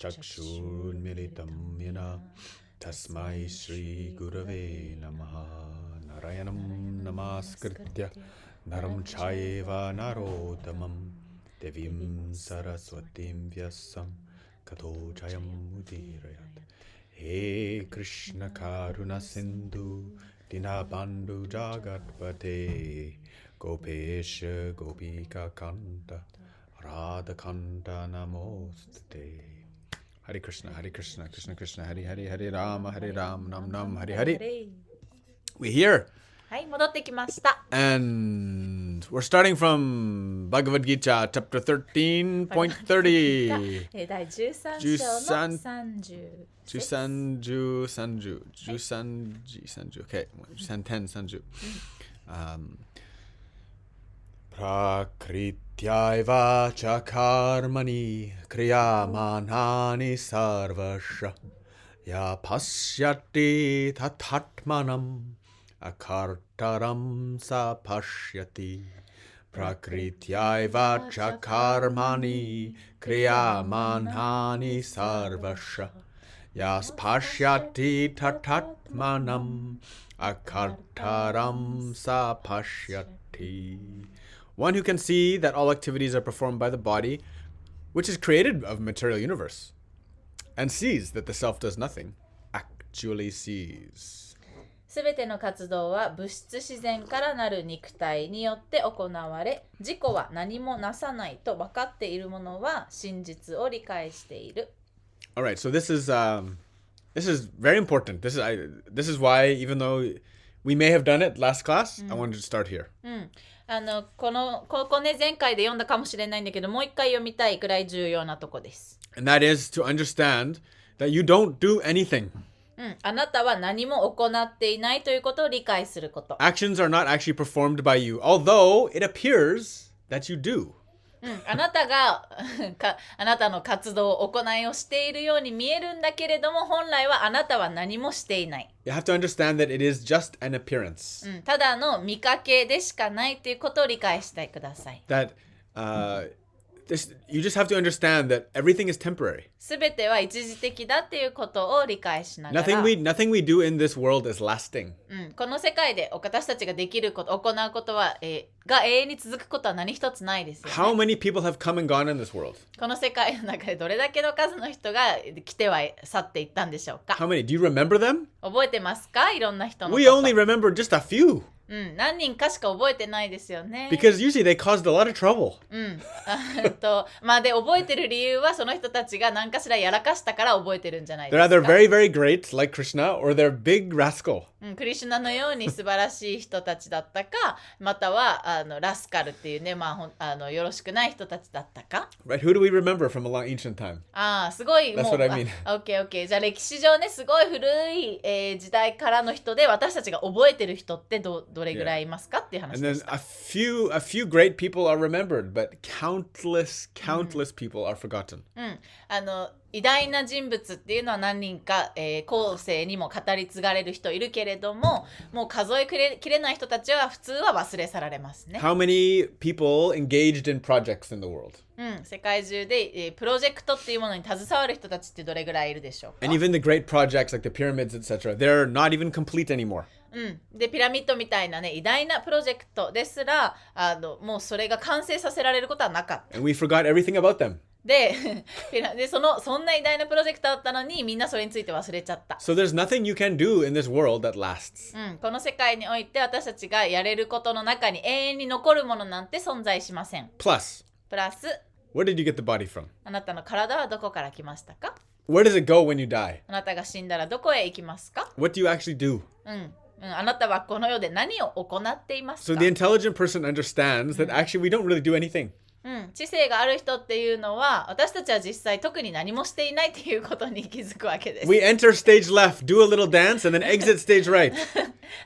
Chakshurmilitam yena Tasmai Shri Gurave Namaha Narayanam Namaskritya Naram Chaiva Narodamam Devim Saraswatim Vyasam Kato Jayam Udirayat He Krishna Karuna Sindhu Dinabandhu Jagatpate Gopesha Gopika Kanta Radha Kanta Namostate Hare Krishna, Krishna Krishna, Hare Hare, Hare Rama, Nam Nam, Hare Hare. We're here. はい、戻ってきました。And we're starting from Bhagavad Gita, chapter 13.30. 第13章の30。Okay, 30. Prakrityaiva cha karmani kriyamanani sarvasha ya pasyati tathatmanam akartaram sa pashyati Prakrityaiva cha karmani kriyamanani sarvasha ya pasyati tathatmanam akartaram sa pashyati. One who can see that all activities are performed by the body, which is created of material universe, and sees that the self does nothing, actually sees. すべての活動は物質自然からなる肉体によって行われ、自己は何もなさないと分かっている者は真実を理解している。All right, so this is very important. This is why, even though we may have done it last class, I wanted to start here. ここね、前回で読んだかもしれないんだけど、もう一回読みたいくらい重要なとこです。And that is to understand that you don't do anything. あなたは何も行っていないということを理解すること。Actions are not actually performed by you, although it appears that you do. あなたがあなたの活動を行いをしているように見えるんだけれども、本来はあなたは何もしていない。You have to understand that it is just an appearance. ただの見かけでしかないということを理解してください。That you just have to understand that everything is temporary. すべては一時的だっていうことを理解しながら。Nothing we do in this world is lasting. この世界で私たちができること、行うことは、が永遠に続くことは何一つないですよね。How many people have come and gone in this world? この世界の中でどれだけの数の人が来ては去っていったんでしょうか。 How many? Do you remember them? 覚えてますか？いろんな人のこと。We only remember just a few. 何人かしか覚えてないですよね。Because usually they caused a lot of trouble. まあで覚えてる理由はその人たちが何かしらやらかしたから覚えてるんじゃないで They're す either か。very, very great, like Krishna, or they're big rascal. クリシュナのように素晴らしい人たちだったか、またはラスカルっていうね、よろしくない人たちだったか。Right? Who do we remember from a long ancient time? すごい。That's what I mean. OK。じゃあ歴史上ね、すごい古い、時代からの人で私たちが覚えてる人ってどれぐらいいますかっていう話 And で then した。a few great people are remembered, but countless people are forgotten. 偉大な人物っていうのは何人か、後世にも語り継がれる人いるけれども、もう数えきれない人たちは普通は忘れ去られますね。 How many people engaged in projects in the world? 世界中で、プロジェクトっていうものに携わる人たちってどれぐらいいるでしょうか。 And even the great projects like the pyramids, etc., they're not even complete anymore. でピラミッドみたいなね偉大なプロジェクトですらもうそれが完成させられることはなかった。 And we forgot everything about them. でそんな偉大なプロジェクトだったのにみんなそれについて忘れちゃった。 So there's nothing you can do in this world that lasts. この世界において私たちがやれることの中に永遠に残るものなんて存在しません。プラス Where did you get the body from? あなたの体はどこから来ましたか？ Where does it go when you die? あなたが死んだらどこへ行きますか？ What do you actually do? あなたはこの世で何を行っていますか？ So the intelligent person understands that actually we don't really do anything. 知性がある人っていうのは私たちは実際特に何もしていないっていうことに気づくわけです。We enter stage left, do a little dance, and then exit stage right.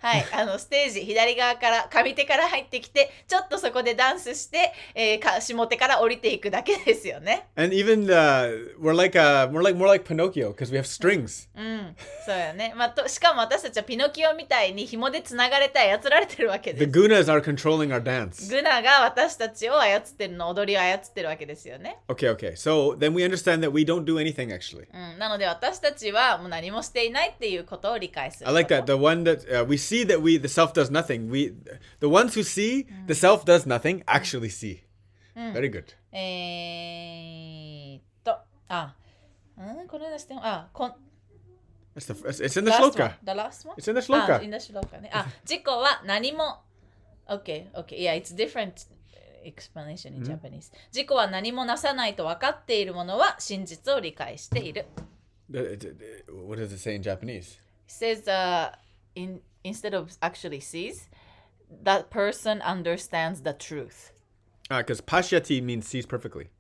はい、ステージ左側から上手から入ってきてちょっとそこでダンスして、下手から降りていくだけですよね。And even we're more like Pinocchio because we have strings. うん、そうやね。しかも私たちはピノキオみたいに紐でつながれて操られてるわけで The す。 gunas are controlling our dance. グナが私たちを操ってるの、踊りを操ってるわけですよね。Okay. So then we understand that we don't do anything actually. うん、なので私たちはもう何もしていないっていうことを理解する I こと。 like that. The one that we see that the self does nothing. The ones who see the self does nothing actually see. Very good. これ出しても、It's in the last one. shloka. The last one? It's in the shloka. In the shloka ね。自己は何も、Okay. Yeah, it's different explanation in Japanese. 自己は何もなさないと分かっているものは真実を理解している。What does it say in Japanese? It says, instead of actually sees, that person understands the truth. Because pashyati means sees perfectly.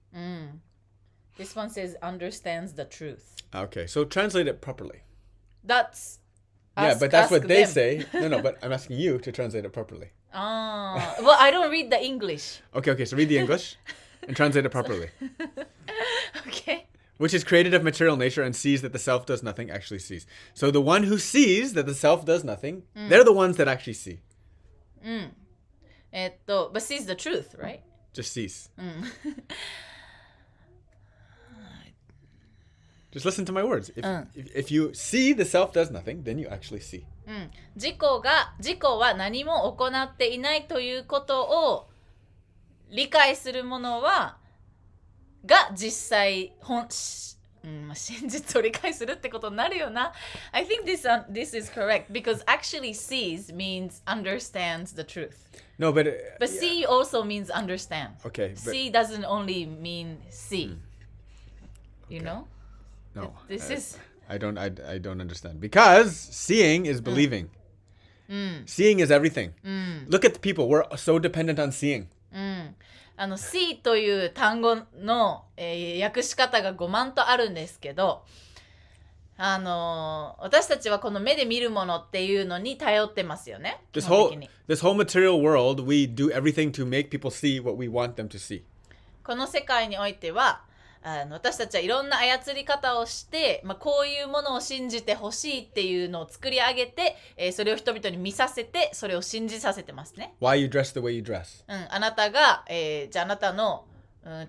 This one says understands the truth. Okay, so translate it properly. That's But that's what they them. say. No, but I'm asking you to translate it properly. Well, I don't read the English. Okay, so read the English and translate it properly. Okay. Which is created of material nature and sees that the self does nothing, actually sees. So the one who sees that the self does nothing, they're the ones that actually see. But sees the truth, right? Just sees. Just listen to my words. If you see the self does nothing, then you actually see. 自己は何も行っていないということを理解するものが実際真実を理解するってことになるよな。I think this is correct because actually sees means understands the truth. No, but see also means understand. Okay, but See doesn't only mean see. You know? no. This is I don't understand. Because seeing is believing. Seeing is everything. Look at the people. We're so dependent on seeing. see という単語の、訳し方が5万とあるんですけど、私たちはこの目で見るものっていうのに頼ってますよね。 This 基本的に whole material world, we do everything to make people see what we want them to see. この世界においては私たちはいろんな操り方をして、こういうものを信じてほしいっていうのを作り上げて、それを人々に見させてそれを信じさせてますね。 Why you dress the way you dress. あなたが、じゃああなたの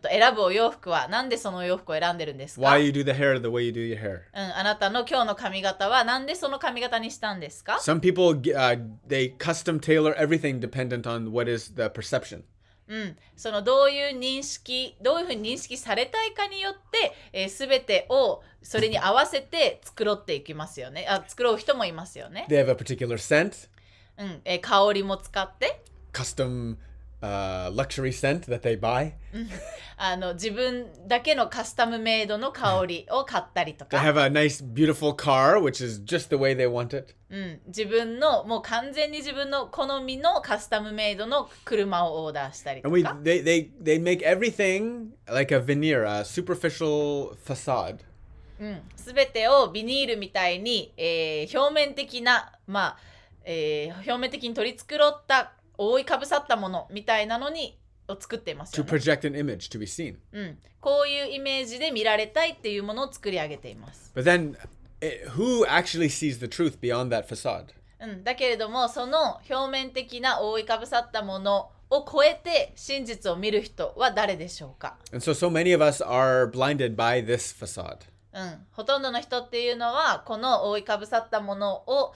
選ぶお洋服はなんでそのお洋服を選んでるんですか？ Why you do the hair the way you do your hair. あなたの今日の髪型はなんでその髪型にしたんですか？ Some people, they custom tailor everything dependent on what is the perception. そのどういうふうに認識されたいかによって、全てをそれに合わせて作ろっていきますよね。作ろう人もいますよね。 They have a particular scent, 香りも使ってcustom luxury scent that they buy. 自分だけのカスタムメイドの香りを買ったりと They か、have a nice, beautiful car, which is just the way they want it. 自分のもう完全に自分の好みのカスタムメイドの車をオーダーしたりと And か、 they make everything like a veneer, a superficial facade. すべてをビニールみたいに、表面的な、表面的に取り繕った覆いかぶさったものみたいなのを作っていますよ To ね。 project an image to be seen. こういうイメージで見られたいっていうものを作り上げています。 But then, who actually sees the truth beyond that facade? だけれどもその表面的な覆いかぶさったものを超えて真実を見る人は誰でしょうか？ And so many of us are blinded by this facade. ほとんどの人っていうのはこの覆いかぶさったものを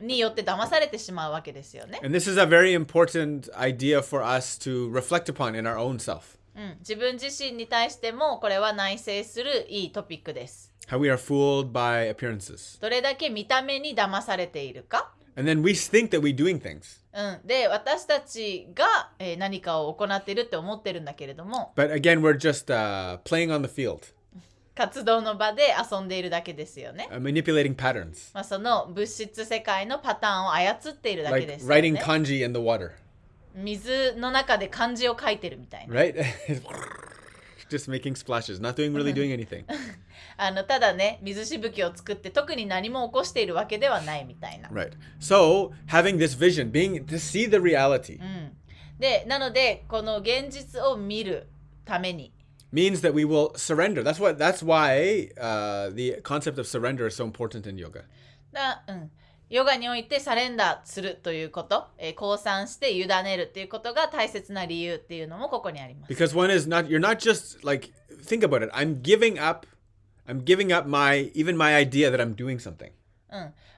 によって騙されてしまうわけですよね。 And this is a very important idea for us to reflect upon in our own self. 自分自身に対してもこれは内省するいいトピックです。 How we are fooled by appearances. どれだけ見た目に騙されているか。 And then we think that we're doing things. で私たちが、何かを行っているって思ってるんだけれども、 But again, we're just playing on the field, 活動の場で遊んでいるだけですよね。manipulating patterns, その物質世界のパターンを操っているだけ like ですよね。 writing kanji in the water, 水の中で漢字を書いてるみたいな。right? Just making splashes, not really doing anything. ただね水しぶきを作って特に何も起こしているわけではないみたいな。Right. So, having this vision, being to see the reality, でなのでこの現実を見るために means that we will surrender. That's why the concept of surrender is so important in yoga. ヨガにおいてサレンダーするということ、降参して委ねるっていうことが大切な理由っていうのもここにあります。Because you're not just like, think about it. I'm giving up even my idea that I'm doing something.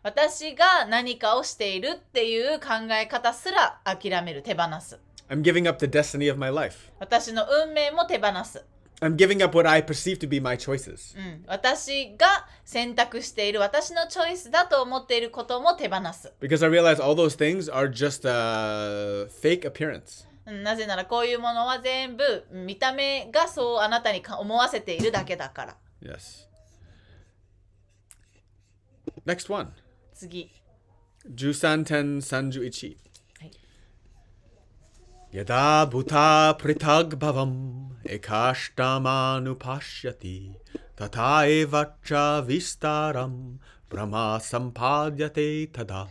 私が何かをしているっていう考え方すら諦める、手放す。I'm giving up the destiny of my life. 私の運命も手放す。I'm giving up what I perceive to be my choices. 私が選択している私のチョイスだと思っていることも手放す。Because I realize all those things are just a fake appearance. なぜならこういうものは全部見た目がそうあなたに思わせているだけだから。Yes. Next one. 次。13.31. Yada bhuta pritag bhavam ekashtamanupashyati tata evacha vistaram brahma sampadyate tada.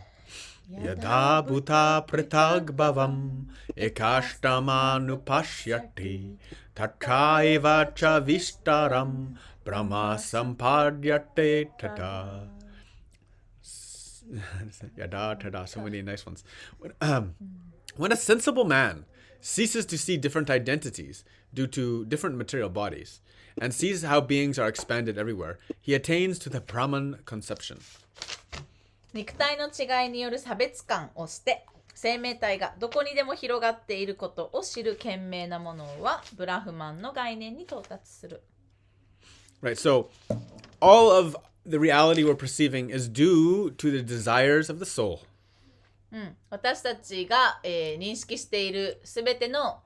Yada bhuta pritag bhavam ekashtamanupashyati tata evacha vistaram brahma sampadyate tada. Yada tada, so many nice ones. When a sensible man ceases to see different identities due to different material bodies and sees how beings are expanded everywhere, he attains to the Brahman conception. 肉体の違いによる差別感を捨て、生命体がどこにでも広がっていることを知る賢明なものはブラフマンの概念に到達する。Right, so all of the reality we're perceiving is due to the desires of the soul. 私たちが、認識しているすべての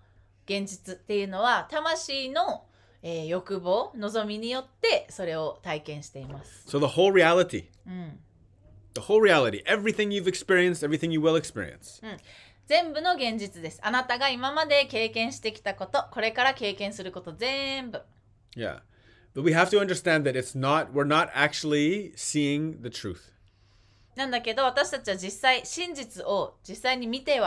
現実っていうのは魂の、欲望、望みによってそれを体験しています。So the whole reality, everything you've experienced, everything you will experience. 全部の現実です。あなたが今まで経験してきたこと、これから経験すること全部。Yeah. But we have to understand that we're not actually seeing the truth. なんだけど私たちは実際真実を実際に見てる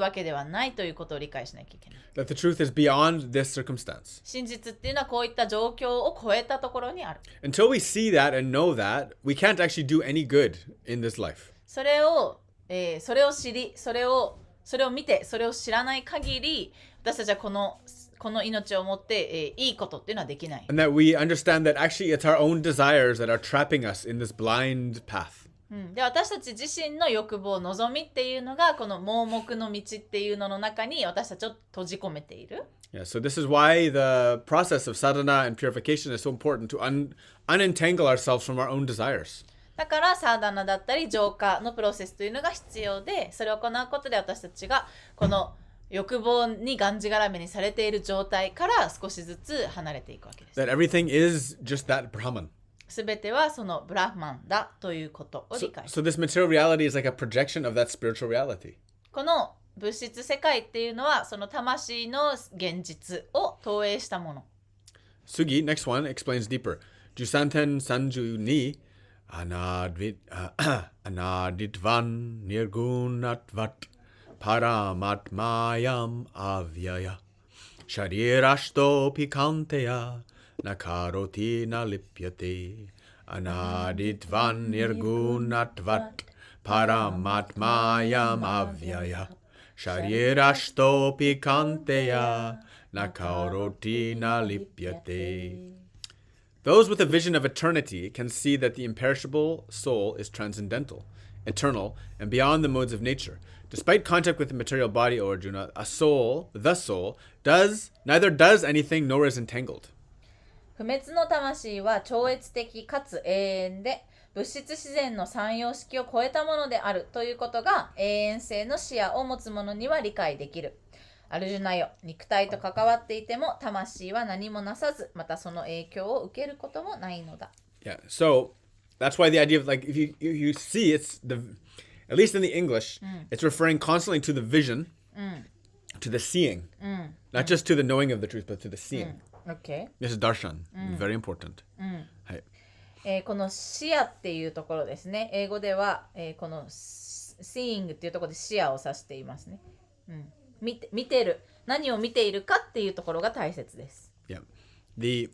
わけではないということを理解しなきゃいけない。That the truth is beyond this circumstance. 真実っていうのはこういった状況を超えたところにある。Until we see that and know that, we can't actually do any good in this life. それを知り、それを見て、それを知らない限り、私たちはこの命をもって、いいことっていうのはできない。And that we understand that actually it's our own desires that are trapping us in this blind path. で私たち自身の欲望、望みっていうのがこの盲目の道っていうのの中に私たちを閉じ込めている。Yeah, so this is why the process of sadhana and purification is so important to unentangle ourselves from our own desires. だからサーダナだったり浄化のプロセスというのが必要で、それを行うことで私たちがこの欲望にがんじがらめにされている状態から少しずつ離れていくわけです。That everything is just that Brahman. すべてはそのブラフマンだということを理解する。So this material reality is like a projection of that spiritual reality. この物質世界っていうのはその魂の現実を投影したもの。Sugi, next one, explains deeper. Jusanten sanju ni anaditvan nirgunatvat paramatmayam avyaya sharirashto pikanteya nakaroti nalipyate anaditvan nirgunatvat paramatmayam avyaya sharirashto pikanteya nakaroti nalipyate. Those with a vision of eternity can see that the imperishable soul is transcendental, eternal, and beyond the modes of nature. Despite contact with the material body, O Arjuna, the soul, neither does anything nor is entangled. 不滅の魂は超越的かつ永遠で、物質自然の三様式を超えたものであるということが永遠性の視野を持つ者には理解できる。アルジュナよ、肉体と関わっていても魂は何もなさず、またその影響を受けることもないのだ。Yeah, so that's why the idea of like if you see it's at least in the English, it's referring constantly to the vision, to the seeing, not just to the knowing of the truth, but to the seeing. Okay. This is darshan, very important. はい。この視野っていうところですね。英語では、この seeing っていうところで視野を指していますね。見てる。何を見ているかっていうところが大切です。Yeah. The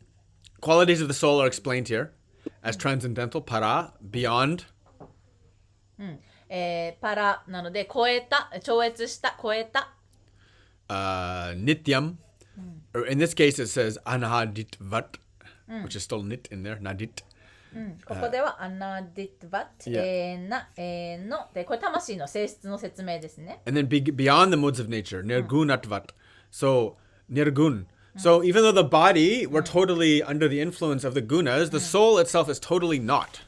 qualities of the soul are explained here as transcendental, para, beyond. パラなので超えた、超越した、超えた。Nityam. Or in this case, it says anahaditvat, which is still nit in there, nadit. ここではアナディットバッ、のでこれ魂の性質の説明ですね。And then beyond the modes of nature, nirgunatvat. So nirgun. So even though the body, we're totally under the influence of the gunas, the soul itself is totally not.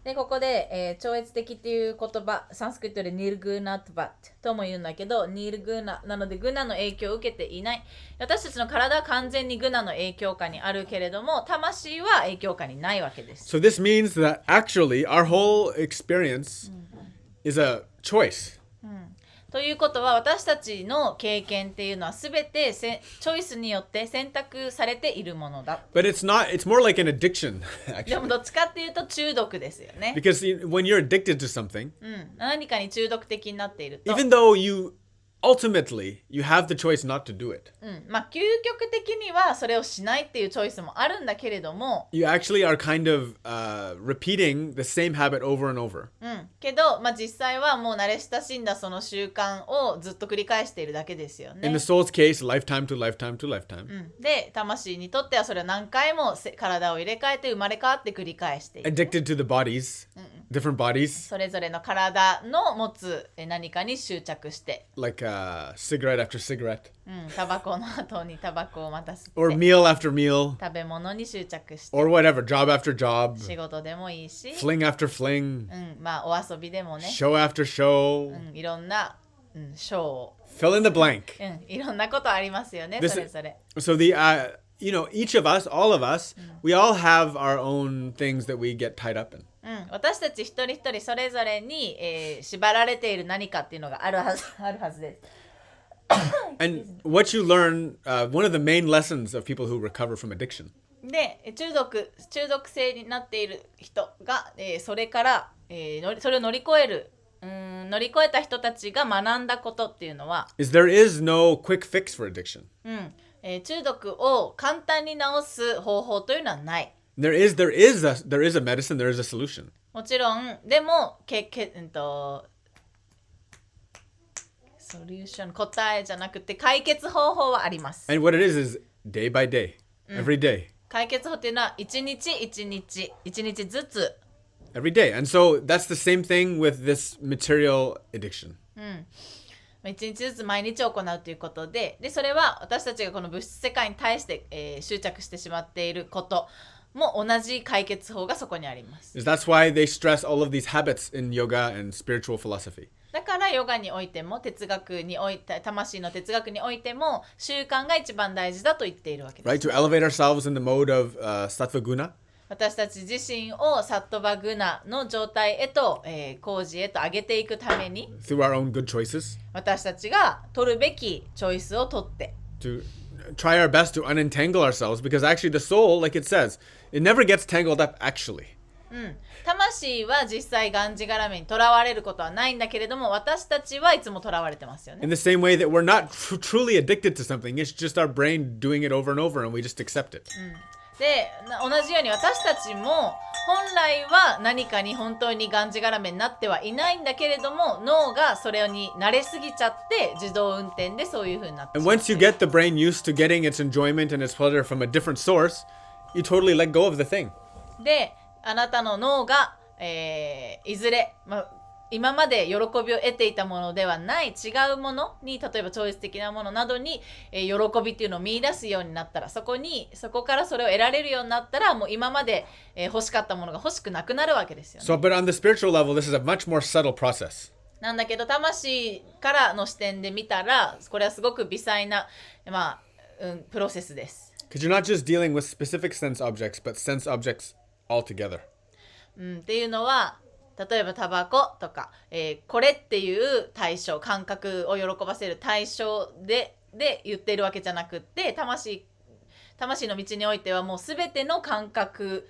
でここで、超越的っていう言葉、サンスクリットでニルグーナトバッとも言うんだけど、ニルグーナなのでグナの影響を受けていない。私たちの体は完全にグナの影響下にあるけれども、魂は影響下にないわけです。So this means that actually our whole experience is a choice. ということは私たちの経験っていうのはすべてチョイスによって選択されているものだ。But it's not, it's more like an addiction, でも actually. どっちかっていうと中毒ですよね。Because when you're addicted to something, 何かに中毒的になっていると。even though ultimately, you have the choice not to do it. まあ究極的にはそれをしないっていうチョイスもあるんだけれども、You actually are kind of repeating the same habit over and over. けど、まあ、実際はもう慣れ親しんだその習慣をずっと繰り返しているだけですよね。In the soul's case, lifetime to lifetime to lifetime. で、魂にとってはそれを何回も体を入れ替えて生まれ変わって繰り返している。Addicted to the bodies, different bodies, それぞれの体の持つ何かに執着して、like cigarette after cigarette, タバコの後にタバコをまた吸って、 or meal after meal, 食べ物に執着して、 or whatever, job after job, 仕事でもいいし、 fling after fling, まあお遊びでもね、 show after show, いろんな、ショーを、fill in the blank. いろんなことありますよね、 This それぞれ。 So each of us, all of us, we all have our own things that we get tied up in. 私たち一人一人それぞれに、縛られている何かっていうのがあるはずです。And what you learn, one of the main lessons of people who recover from addiction で、中毒性になっている人が、それから、それを乗り越えた人たちが学んだことっていうのは、is there is no quick fix for addiction. 中毒を簡単に治す方法というのはない。There is a medicine, there is a solution. もちろん、でもソリューション、答えじゃなくて解決方法はあります。 And what it is day by day, every day. 解決法っていうのは一日ずつ。Every day. And so that's the same thing with this material addiction. 一日ずつ毎日行うということで、それは私たちがこの物質世界に対して、執着してしまっていることも同じ解決法がそこにあります。That's why they stress all of these habits in yoga and spiritual philosophy. だからヨガにおいても魂の哲学においても習慣が一番大事だと言っているわけです。Right? To elevate ourselves in the mode of sattva guna. 私たち自身をサットバグナの状態へと、高次へと上げていくために Through our own good choices. 私たちが取るべきチョイスを取って To try our best to unentangle ourselves because actually the soul, like it says, it never gets tangled up actually. 魂は実際がんじがらめにとらわれることはないんだけれども、私たちはいつもとらわれてますよね。 In the same way that we're not truly addicted to something, it's just our brain doing it over and over and we just accept it. で、同じように私たちも本来は何かに本当にがんじがらめになってはいないんだけれども、脳がそれに慣れすぎちゃって自動運転でそういう風になってし And まう。 once you get the brain used to getting its enjoyment and its pleasure from a different source, you totally let go of the thing. で、あなたの脳が、いずれ、今まで喜びを得ていたものではない違うものに、例えば超越的なものなどに、喜びっていうのを見出すようになったら、そこからそれを得られるようになったら、もう今まで、欲しかったものが欲しくなくなるわけですよね。So, but on the spiritual level, this is a much more subtle process. なんだけど魂からの視点で見たら、これはすごく微細な、プロセスです。Because you're not just dealing with specific sense objects, but sense objects altogether. っていうのは、例えばタバコとか、これっていう対象、感覚を喜ばせる対象で言っているわけじゃなくって、魂魂の道においてはもうすべての感覚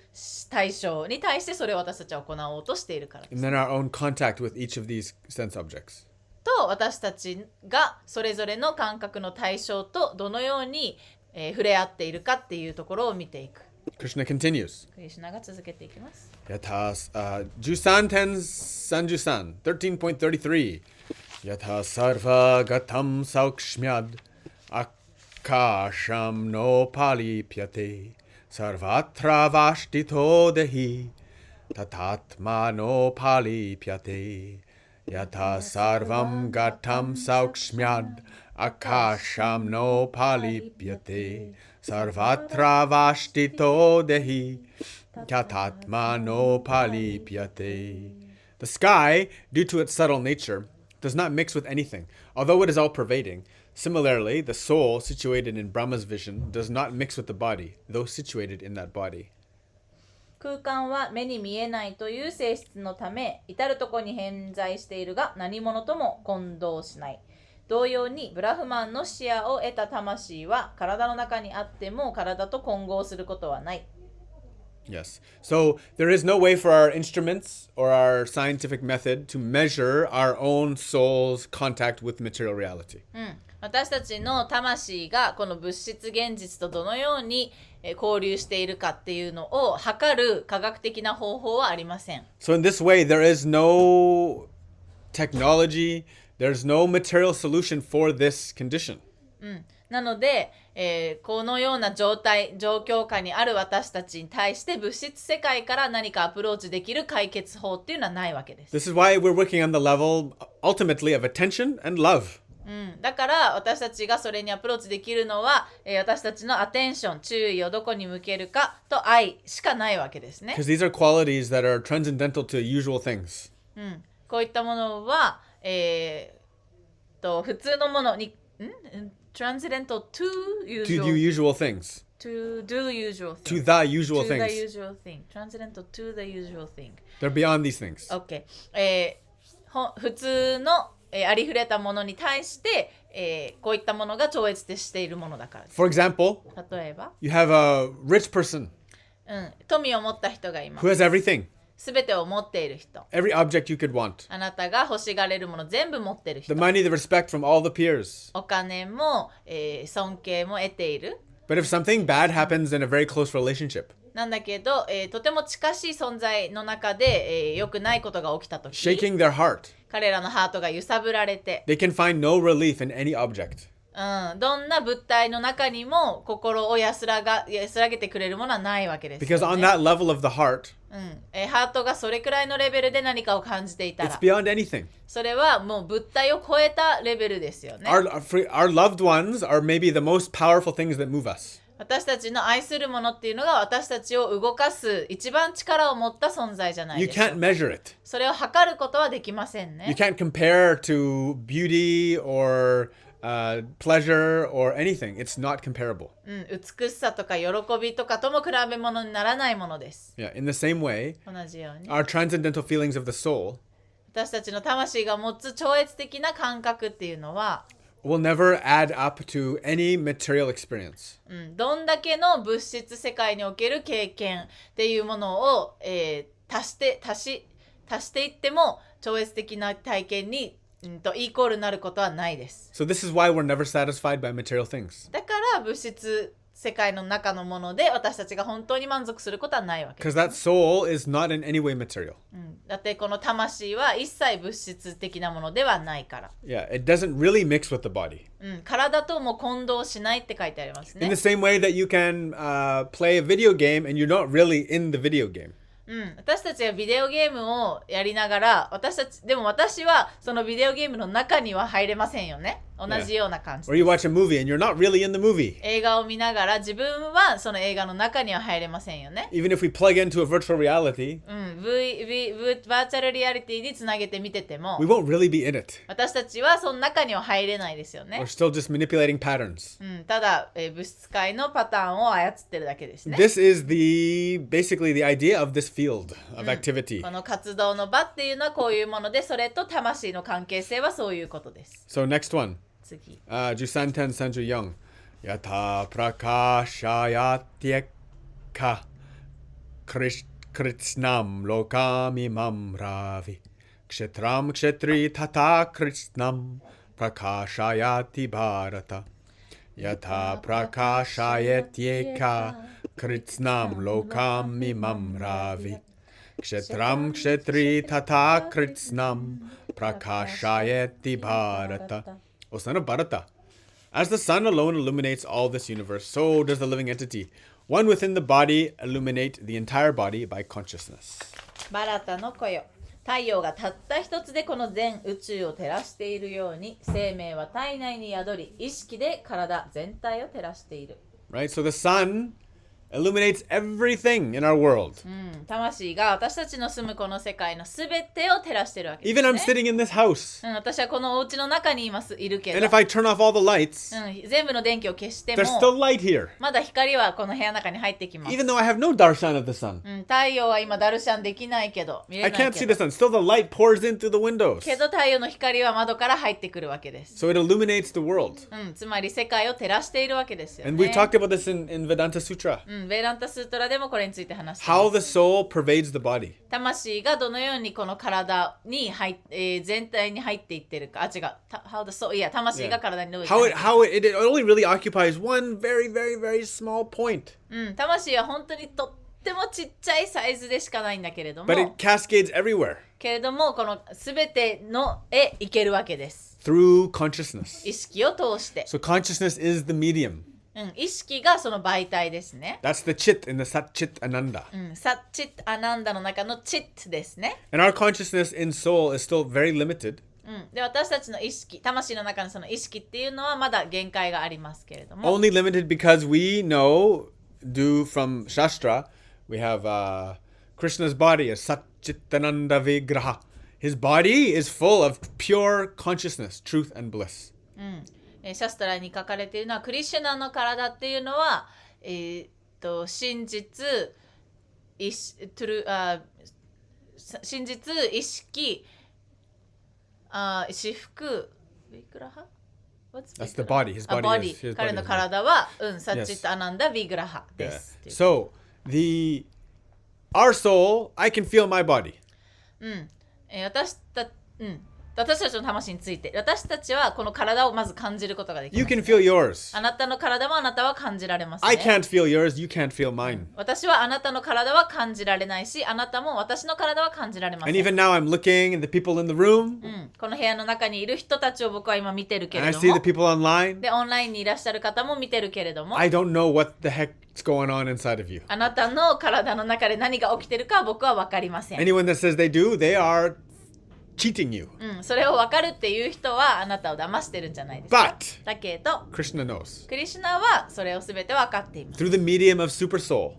対象に対してそれを私たちは行おうとしているからです。And then our own contact with each of these sense objects. と私たちがそれぞれの感覚の対象とどのように、触れ合っているかっていうところを見ていく。Krishna continues. クリシュナが続けていきます。Yathas Jusanten Sanjusan 13.33 Yatha Sarva Gatam Saukshmyad Akasham no Pali Pyate Sarvatra Vashtito Dehi Tatatma no Pali Pyate Yatha Sarvam Gatam Saukshmyad Akasham no Pali Pyate Sarvatra Vashtito Dehi Kyatatma no pali pyate. The sky, due to its subtle nature, does not mix with anything, although it is all-pervading. Similarly, the soul, situated in Brahma's vision, does not mix with the body, though situated in that body. 空間は目に見えないという性質のため、至るところに偏在しているが何者とも混同しない。同様にブラフマンの視野を得た魂は体の中にあっても体と混合することはない。Yes. So there is no way for our instruments or our scientific method to measure our own soul's contact with material reality. 私たちの魂がこの物質現実とどのように交流しているかっていうのを測る科学的な方法はありません。So in this way, there is no technology, there's no material solution for this condition. なので、このような状況下にある私たちに対して物質世界から何かアプローチできる解決法っていうのはないわけです。This is why we're working on the level, ultimately, of attention and love. だから私たちがそれにアプローチできるのは、私たちのアテンション、注意をどこに向けるかと愛しかないわけですね。Because these are qualities that are transcendental to usual things. こういったものは、普通のものにtranscendental to To do usual things. to do usual To thing. the usual to the things. usual thing. Transcendental to the usual thing. They're beyond these things. OK。普通の、ありふれたものに対して、こういったものが超越しているものだからです。For example, 例えば、you have a rich person 富を持った人がいま who す。 has everything, すべてを持っている人。 every object you could want. あなたが欲しがれるもの全部持っている The 人。 money, the respect from all the peers. お金も、尊敬も得ている。But if something bad happens in a very close relationship, なんだけど、とても近しい存在の中で、良くないことが起きたとき、 shaking their heart, 彼らのハートが揺さぶられて、 they can find no relief in any object. どんな物体の中にも心を安らげてくれるものはないわけですよ Because on ね。 that level of the heart, ハートがそれくらいのレベルで何かを感じていた it's ら、 beyond anything. それはもう物体を超えたレベルですよね。Our loved ones are maybe the most powerful things that move us. 私たちの愛するものっていうのが私たちを動かす一番力を持った存在じゃない You でしょう can't か。 measure it. それを測ることはできません You ね。 can't compare to beauty or pleasure or anything. It's not comparable. 美しさとか喜びとかとも比べ物にならないものです。 Yeah. In the same way, 同じように our transcendental feelings of the soul 私たちの魂が持つ超越的な感覚っていうのは、will never add up to any material experience. どんだけの物質世界における経験っていうものを、足していっても超越的な体験に、イコールになることはないです。 So this is why we're never satisfied by material things. だから物質世界の中のもので私たちが本当に満足することはないわけで Because す。 that soul is not in any way material. だってこの魂は一切物質的なものではないから。Yeah, it doesn't really mix with the body. 体とも混同しないって書いてありますね In the。same way that you can play a video game and you're not really in the video game. 私たちはビデオゲームをやりながらでも私はそのビデオゲームの中には入れませんよね。同じような感じ Or you watch a movie and you're not really in the movie. 映画を見ながら自分はその映画の中には入れませんよね。 Even if we plug into a virtual reality, バーチャルリアリティにつなげて見てても we won't really be in it. 私たちはその中には入れないですよ We're ね。 still just manipulating patterns. ただ、物質界のパターンを操ってるだけですね。 This is basically the idea of this field of activity. この活動の場っていうのはこういうもので、それと魂の関係性はそういうことです。 So next one. 次。 Jusanten Sanju Young. Yata prakashayatyeka kritsnam lokamimam ravi. Kshetram kshetri tata kritsnam prakashayati bharata. Yata prakashayatyeka kritsnam lokamimam ravi. Kshetram kshetri tata kritsnam prakashayati bharata. O son of Bharata, as the sun alone illuminates all this universe, so does the living entity. One within the body illuminate the entire body by consciousness. バラタの子よ、太陽がたった一つでこの全宇宙を照らしているように、生命は体内に宿り、意識で体全体を照らしている。Right? So the sun illuminates everything in our world. 魂が私たちの住むこの世界のすべてを照らしているわけです、 Even ね。 I'm sitting in this house. 私はこのお家の中にいるけ And ど、 if I turn off all the lights, 全部の電気を消しても there's still light here. まだ光はこの部屋の中に入ってきます。 Even though I have no darshan of the sun. 太陽は今ダルシャンできないけど、見れ I ない can't け see ど the sun. Still the light pours in through the windows. けど太陽の光は窓から入ってくるわけです。 So it illuminates the world. つまり世界を照らしているわけですよ And we've ね。 talked about this in Vedanta Sutra. ベランタスートラでもこれについて話してい How ます。 the soul pervades the body. 魂がどのようにこの体に全体に入っていってるか。違う。How the soul、いや、魂が体にどういう How it only really occupies one very, very, very small point. 魂は本当にとってもちっちゃいサイズでしかないんだけれども、 But it cascades everywhere けれどもこの全てのへ行けるわけです。 through consciousness. 意識を通して。 So consciousness is the medium. 意識がその媒体ですね。 That's the chit in the Sat Chit Ananda. サッチッアナンダの中のチットですね。 And our consciousness in soul is still very limited. で、私たちの意識、魂の中のその意識っていうのはまだ限界がありますけれども。 Only limited because we know, due from Shastra, we have Krishna's body as Sat Chitananda Vigraha. His body is full of pure consciousness, truth, and bliss. シャストラに書かれているのはクリシュナの体っていうのは、真実、真実、意識、至福、ビグラハ That's the body. His body is his 彼 body の is 体は、サッチットアナンダ・ビグラハで Yeah. す。So our soul, I can feel my body. 私たちの魂について、私たちはこの体をまず感じることができ You ます、 can feel yours. あなたの体もあなたは感じられます、ね。 I can't feel yours. You can't feel mine. 私はあなたの体は感じられないし、あなたも私の体は感じられませ And ん。 even now, I'm looking at the people in the room, この部屋の中にいる人たちを僕は今見てるけ and I れど see も the people online. で、オンラインにいらっしゃる方も見てるけれども I don't know what the heck's going on inside of you. あなたの体の中で何が起きてるかは僕は分かりません、 Anyone that says they do, they are cheating you. それを分かるっていう人はあなたを騙してるんじゃないですか。 But だけど Krishna knows. クリシュナはそれを全て分かっています、 Through the medium of super soul,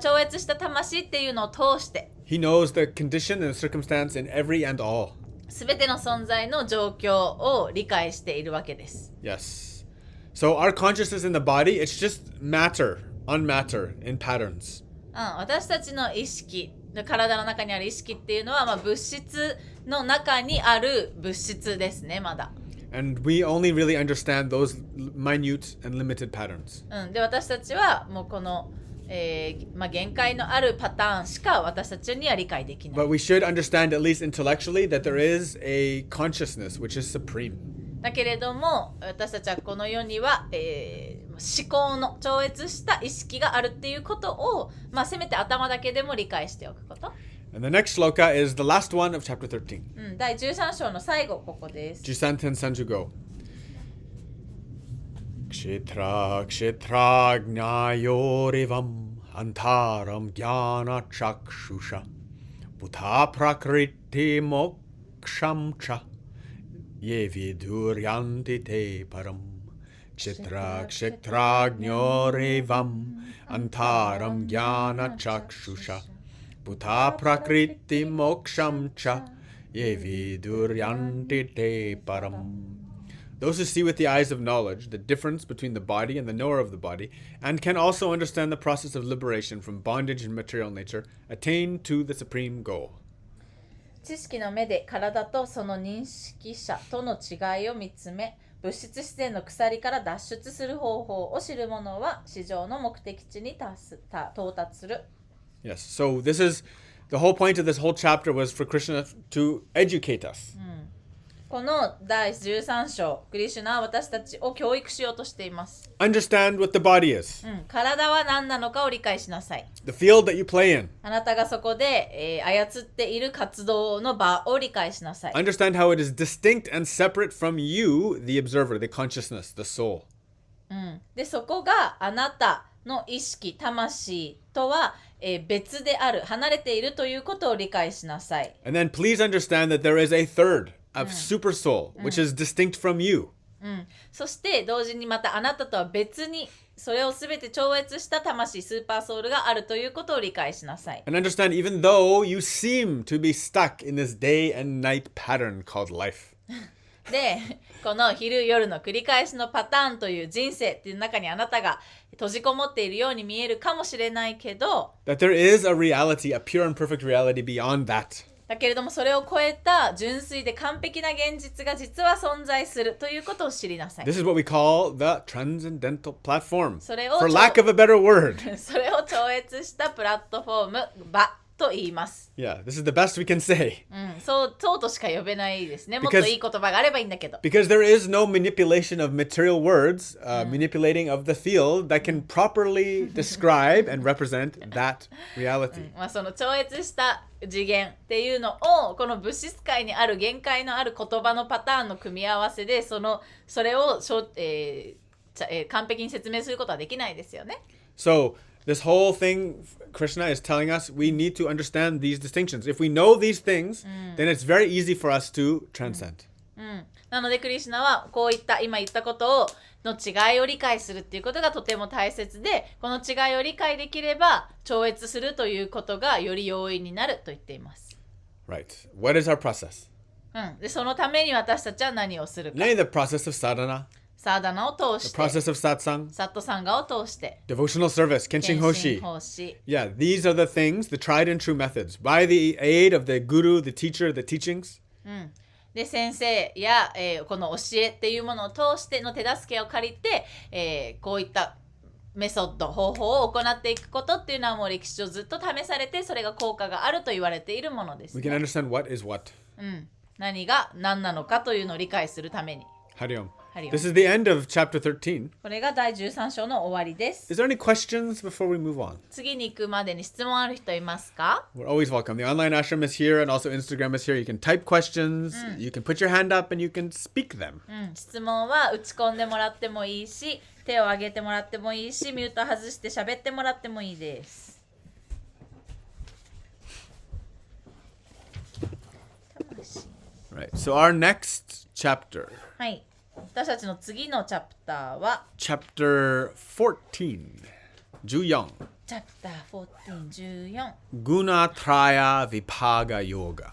超越した魂っていうのを通して he knows the condition and the circumstance in every and all. 全ての存在の状況を理解しているわけです。 Yes. So our consciousness in the body, it's just matter, unmatter in patterns. 私たちの意識、体の中にある意識っていうのは、物質の中にある物質ですね、まだ。And we only really understand those minute and limited patterns. で、私たちはもうこの、限界のあるパターンしか私たちには理解できない。 But we should understand, at least intellectually, that there is a consciousness which is supreme. だけれども、私たちはこの世には、思考の超越した意識があるっていうことを、せめて頭だけでも理解しておくこと。And the next shloka is the last one of chapter 13. 第13章の最後、ここです。 Jisanten Sanjugo. Kshetra kshetragnayorivam antaram jnana chakshusha buddha prakriti moksham cha ye viduryanti te param. Kshetra kshetragnayorivam antaram jnana chakshusha buddha prakriti moksham cha ye viduryanti te param. Those who see with the eyes of knowledge the difference between the body and the knower of the body, and can also understand the process of liberation from bondage and material nature, attain to the supreme goal. 知識の目で体とその認識者との違いを見つめ、物質自然の鎖から脱出する方法を知る者は至上の目的地に到達する。Yes, so this is the whole point of this whole chapter was for Krishna to educate us. この第13章、クリシュナは私たちを教育しようとしています。Understand what the body is. 体は何なのかを理解しなさい。The field that you play in. あなたがそこで、操っている活動の場を理解しなさい。Understand how it is distinct and separate from you, the observer, the consciousness, the soul. で、そこがあなたの意識、魂とは、別である、離れているということを理解しなさい。And then please understand that there is a third, a super soul, which is distinct from you. そして同時にまたあなたとは別にそれをすべて超越した魂スーパーソウルがあるということを理解しなさい。And understand even though you seem to be stuck in this day and night pattern called life. で、この昼夜の繰り返しのパターンという人生っていう中にあなたが閉じこもっているように見えるかもしれないけど、That there is a reality, a pure and perfect reality beyond that. だけれどもそれを超えた純粋で完璧な現実が実は存在するということを知りなさい。This is what we call the transcendental platform, それを for lack of a better word. それを超越したプラットフォーム、場と言います。Yeah, this is the best we can say. そうとしか呼べないですね。もっといい言葉があればいいんだけど。Because there is no manipulation of material words, manipulating of the field that can properly describe and represent that reality. その超越した次元っていうのをこの物質界にある限界のある言葉のパターンの組み合わせでそれを完璧に説明することはできないですよね。So this whole thing, Krishna is telling us we need to understand these distinctions. If we know these things, then it's very easy for us to transcend. なのでクリシュナはこういった今言ったことの違いを理解するっていうことがとても大切で、この違いを理解できれば超越するということがより容易になると言っています。Right. What is our process? でそのために私たちは何をするか。The process of sadhana, サーダナを通し the て、 process of satsang, サットサンガを通して、 devotional service, 献 kenshin 身 hoshi. 奉仕。Yeah, these are the things, the tried and true methods. By the aid of the guru, the teacher, the teachings. で先生や、この教えっていうものを通しての手助けを借りて、こういったメソッド方法を行っていくことっていうのはもう歴史上ずっと試されてそれが効果があると言われているものです、 We can ね。understand what is what. 何が何なのかというのを理解するために。 Hariom. Hariom. This is the end of chapter 13. これが第13章の終わりです。 Is there any questions before we move on? 次に行くまでに質問ある人いますか？ We're always welcome. The online ashram is here and also Instagram is here. You can type questions, you can put your hand up and you can speak them. 質問は打ち込んでもらってもいいし、手を挙げてもらってもいいし、ミュート外して喋ってもらってもいいです。Right. So our next chapter, はい。私たちの次のチャプターは chapter 14, 14. チャプター14、14。Guna Traya Vipaga Yoga.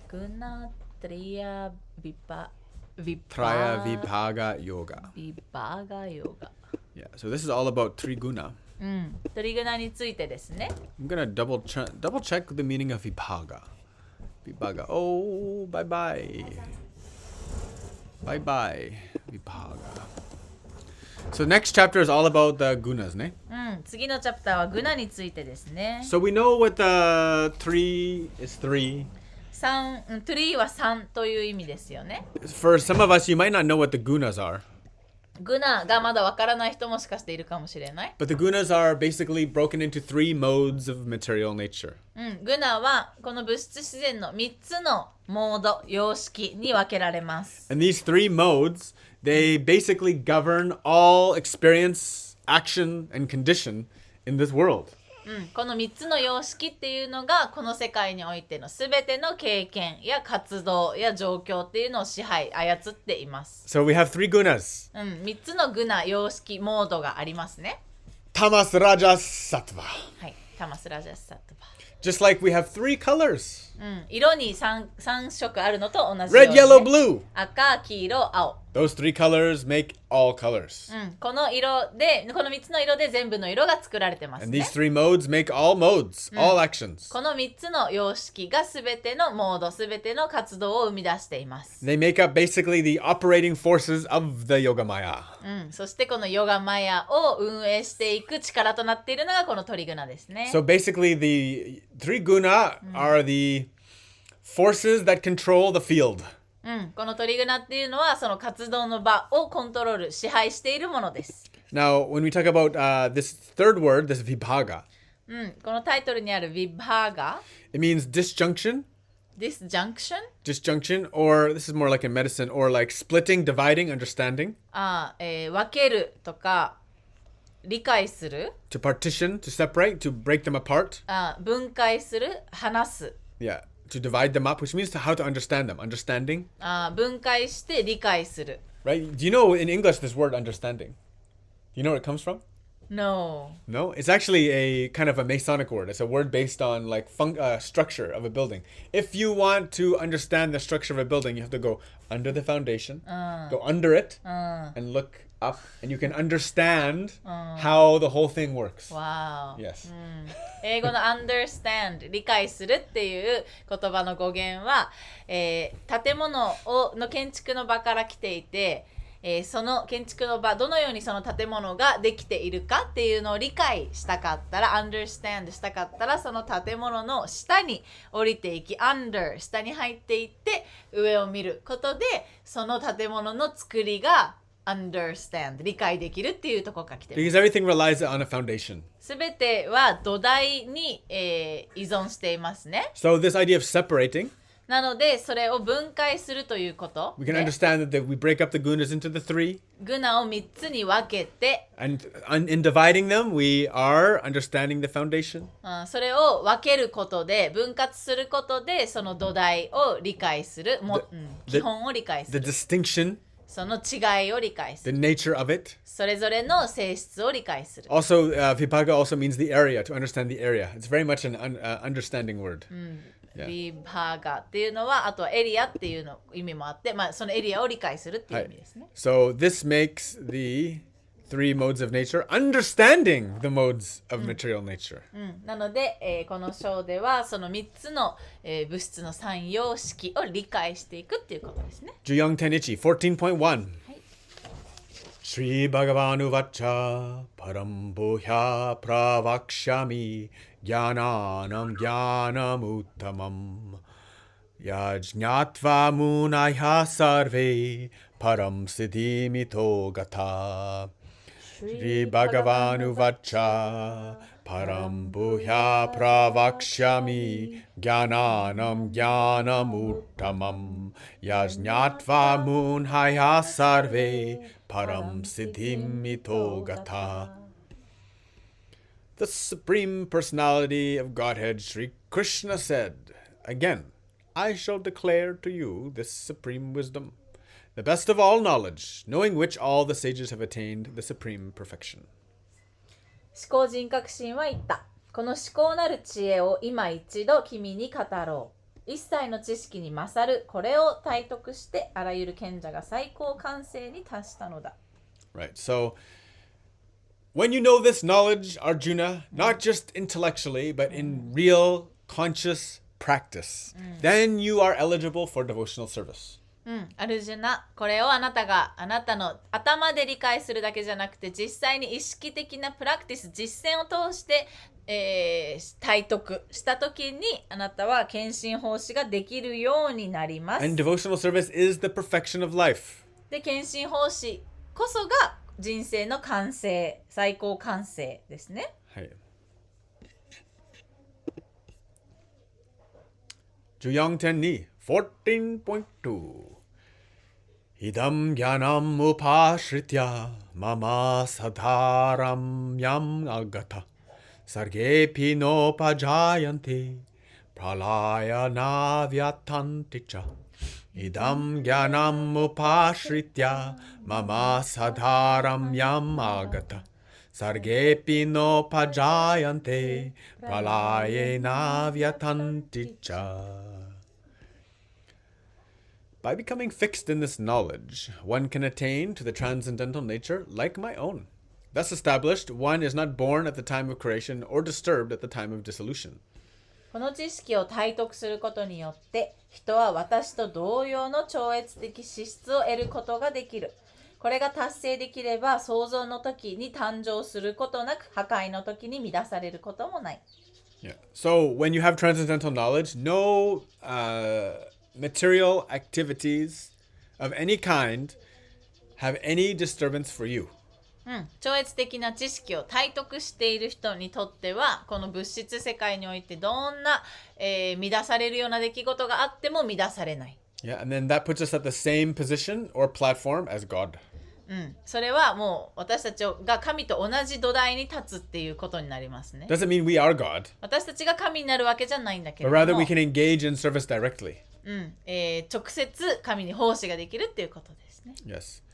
グナトリアビパ Traya Vipaga Yoga. ビバガヨガ。Yeah. So this is all about three guna. トリグナについてですね。 I'm gonna double check the meaning of Vipaga. Vipaga. Oh, bye bye. Bye bye, Vipaga. So next chapter is all about the gunas, ne? 次のチャプターはグナについてですね。 So we know what the three is three. トリは3という意味ですよね。 For some of us, you might not know what the gunas are. グナがまだわからない人もしかしているかもしれない。 But the gunas are basically broken into three modes of material nature. グナはこの物質自然の3つのモード、様式に分けられます。 And these three modes, they basically govern all experience, action, and condition in this world. この3つの様式っていうのがこの世界においてのすべての経験や活動や状況っていうのを支配、操っています。 So we have three gunas. 3つのグナ様式、モードがありますね。 Tamas, Rajas, Sattva. はい、タマスラジャスサットバ。 Just like we have three colors. 色に 3色あるのと同じよう Red, に、ね、 yellow, blue. 赤、黄色、青。Those three colors make all colors. この3つの色で全部の色が作られてます And ね these three modes make all modes, all actions. この3つの様式がすべてのモード、すべての活動を生み出しています They make up basically the operating forces of the Yoga Maya. そしてこのヨガマヤを運営していく力となっているのがこのトリグナですね So basically, the three guna are the forces that control the field. このトリグナっていうのはその活動の場をコントロール、支配しているものです Now, when we talk about this third word, this vibhaga, このタイトルにあるヴィバーガ it means disjunction, disjunction or this is more like in medicine, or like splitting, dividing, understanding, 分けるとか理解する to partition, to separate, to break them apart. 分解する、話す Yeah, to divide them up, which means how to understand them. Understanding, 分解して理解する right? Do you know in English this word understanding? Do you know where it comes from? No No, it's actually a kind of a Masonic word. It's a word based on like structure of a building. If you want to understand the structure of a building, you have to go under the foundation, go under it, and look up, and you can understand how the whole thing works. Wow Yes. 英語の understand 理解するっていう言葉の語源は、建物の建築の場から来ていて、その建築の場どのようにその建物ができているかっていうのを理解したかったら understand したかったらその建物の下に降りていき under 下に入っていって上を見ることでその建物の作りがunderstand 理解できるっていうところから来てます Because everything relies on a foundation. すべては土台に、依存していますね So this idea of separating, なのでそれを分解するということ we can で understand that we break up the gunas into the three. グナを3つに分けて And in dividing them, we are understanding the foundation. それを分けることで分割することでその土台を理解する基本を理解す The る distinction, その違いを理解す the る nature of it. それぞれの性質を理解する Also, vibhaga also means the area, to understand the area. It's very much an understanding word. ビバーガっていうのはあとはエリアっていうの意味もあって、そのエリアを理解するっていう意味ですね、So this makes the three modes of nature understanding the modes of material nature. なので、この章ではその3つの、物質の三様式を理解していくっていうことですね Juyong Tenichi 14.1. Shri Bhagavanu Vacha Param Bhuya Pravakshami Jnananam Jnanam Uttamam Yajñatva Munaya Sarve Param Siddhimito Gata Shri Bhagavanu Vacha Param Bhuya Pravakshami Jnananam Jnanam Uttamam Yajñatva Munaya Sarve Param Siddhimito Gata. The Supreme Personality of Godhead, Sri Krishna said, again, I shall declare to you this supreme wisdom, the best of all knowledge, knowing which all the sages have attained the supreme perfection. 思考人格心は言った。この思考なる知恵を今一度君に語ろう。一切の知識に勝るこれを体得してあらゆる賢者が最高完成に達したのだ。Right, so when you know this knowledge, Arjuna, not just intellectually, but in real conscious practice, then you are eligible for devotional service. アルジュナ、これをあなたの頭で理解するだけじゃなくて実際に意識的なプラクティス、実践を通して、体得したときにあなたは献身奉仕ができるようになります。And devotional service is the perfection of life. で、献身奉仕こそが人生の完成、最高完成ですね。はい。Juyong Tenni 14.2 Idam Jnanam Upashritya Mama Sadharam Yam Agata Sargepi Nopajayanti Pralaya Navyatanticha Idam Jnanam Upashritya Mama Sadharam Yam Agata Sargepi Nopajayante Pralaye Navyatanticha. By becoming fixed in this knowledge, one can attain to the transcendental nature like my own. Thus established, one is not born at the time of creation or disturbed at the time of dissolution. この知識を体得することによって人は私と同様の超越的資質を得ることができる。これが達成できれば創造の時に誕生することなく破壊の時に乱されることもない。Yeah. So when you have transcendental knowledge, no material activities of any kind have any disturbance for you. 超越的な知識を体得している人にとってはこの物質世界においてどんな、乱されるような出来事があっても乱されない。Yeah, and then that puts us at the same position or platform as God. それはもう私たちが神と同じ土台に立つっていうことになりますね。Doesn't mean we are God, 私たちが神になるわけじゃないんだけれ but ど rather も we can engage in service directly. 直接神に奉仕ができるっていうことですね。Yes.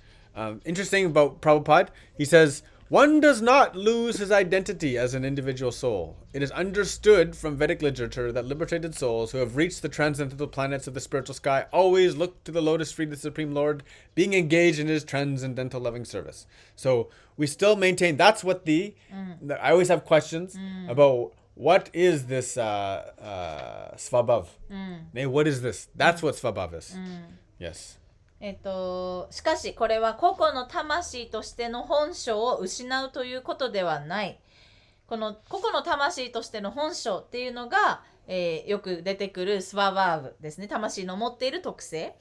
Interesting about Prabhupada, he says, one does not lose his identity as an individual soul. It is understood from Vedic literature that liberated souls who have reached the transcendental planets of the spiritual sky always look to the lotus feet of the Supreme Lord, being engaged in his transcendental loving service. So we still maintain, that's what I always have questions about what is this Svabhav? What is this? That's what Svabhav is. Yes. しかしこれは個々の魂としての本性を失うということではない。この個々の魂としての本性っていうのが、よく出てくるスワバーブですね。魂の持っている特性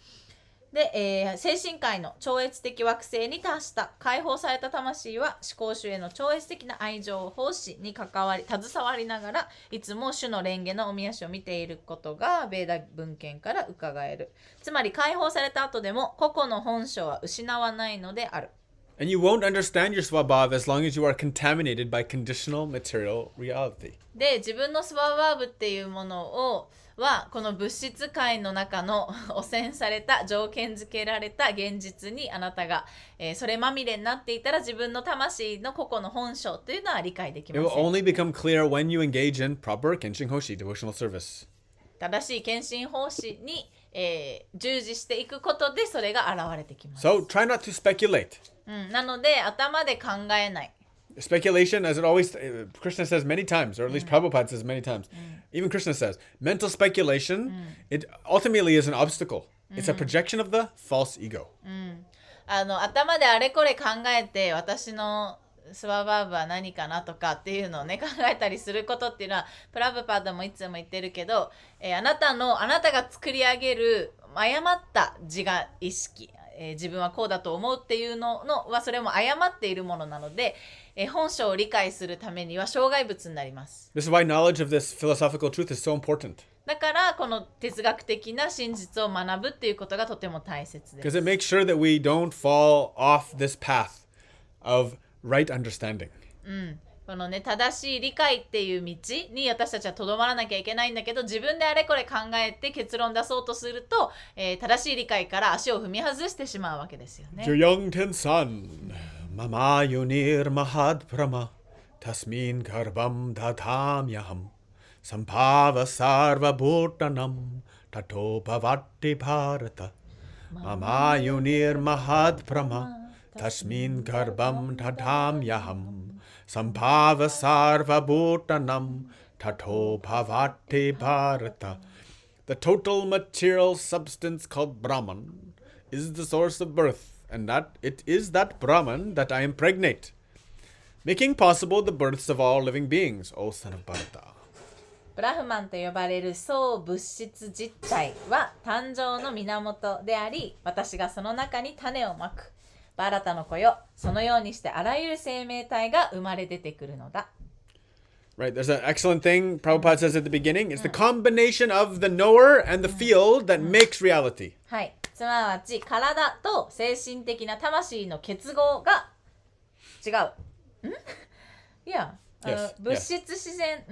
で、精神界の超越的惑星に達した解放された魂は思考主への超越的な愛情奉仕に携わりながらいつも主の蓮華のおみ足を見ていることがベーダ文献から伺える。つまり解放された後でも個々の本性は失わないのである。And you won't understand your Swabhav as long as you are contaminated by conditional material reality. で、自分のスワバーブっていうものをはこの物質界の中の汚染された条件付けられた現実にあなたが、それまみれになっていたら自分の魂の個々の本性というのは理解でき It ま will せん。 only become clear when you engage in proper Kenshin Hoshi devotional service. 正しい献身奉仕に、従事していくことでそれが現れてきます。 So try not to speculate. なので頭で考えない。Speculation, as it always, Krishna says many times, or at least Prabhupada says many times, even Krishna says, mental speculation, it ultimately is an obstacle. It's a projection of the false ego. 頭であれこれ考えて私のスワバーブは何かなとかっていうのをね考えたりすることっていうのはプラブパーダもいつも言ってるけど、あなたが作り上げる誤った自我意識、自分はこうだと思うっていうのはそれも誤っているものなので、本性を理解するためには障害物になります。 This is why knowledge of this philosophical truth is so important. だからこの哲学的な真実を学ぶっていうことがとても大切です。 Because it makes sure that we don't fall off this path of right understanding. このね正しい理解っていう道に私たちはとどまらなきゃいけないんだけど、自分であれこれ考えて結論出そうとすると、正しい理解から足を踏み外してしまうわけですよね。 Jayangten san, mama yunir mahad brahma, tasmin garbam dadham yaham, sampava sarva bhutanam, tato bhavati bharata. Mama yunir mahad brahma, tasmin garbam dadham yaham, sampava sarva bhutanam, tato bhavati bharata. The total material substance called Brahman is the source of birth, and that it is that Brahman that I impregnate, making possible the births of all living beings, O son of Bharata. ブラフマンと呼ばれる総物質実体は誕生の源であり、私がその中に種をまく。バラタの子よ、そのようにしてあらゆる生命体が生まれ出てくるのだ。Right, there's an excellent thing Prabhupada says at the beginning. It's the combination of the knower and the field that makes reality. はい、すなわち体と精神的な魂の結合が違う。いや、Yes, 物質自然、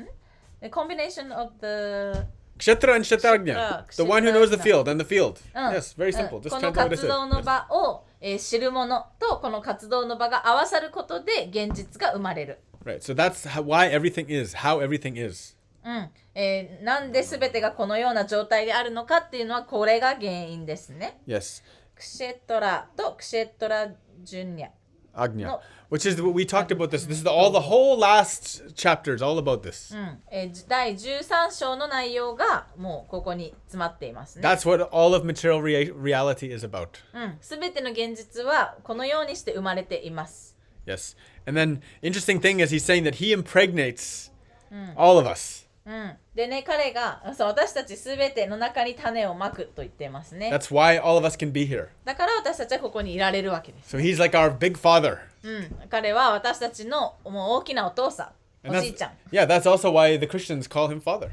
The combination of the Kshetra and Kshetrajna, the one who knows the field and the field. Yes, very simple. Just この translate what I 活 said. 動の場を、知るものとこの活動の場が合わさることで現実が生まれる。Right, so that's why everything is, how everything is. なんで全てがこのような状態であるのかっていうのはこれが原因ですね。 Yes. クシェトラとクシェトラジュニャ Agnya. No. Which is, we talked about this. This is the whole last chapter is all about this. 第13章の内容がもうここに詰まっていますね。 That's what all of material reality is about. 全ての現実はこのようにして生まれています。 Yes. And then, interesting thing is he's saying that he impregnates all of us. でね、彼が私たち全ての中に種をまくと言っていますね。 That's why all of us can be here. だから私たちはここにいられるわけです。 So he's like our big father. 彼は私たちのもう大きなお父さん、 And おじいちゃん。 yeah, that's also why the Christians call him father.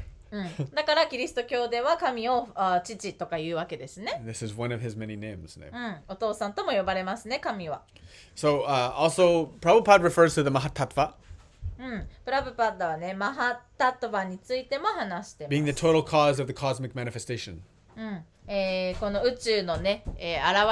だからキリスト教では神を父とか言うわけですね。 This is one of his many names. お父さんとも呼ばれますね、神は。 So also, Prabhupada refers to the Mahatattva プラブパッダはね、マハッタットバについても話してます。 being the total cause of the cosmic manifestation. この宇宙のね、現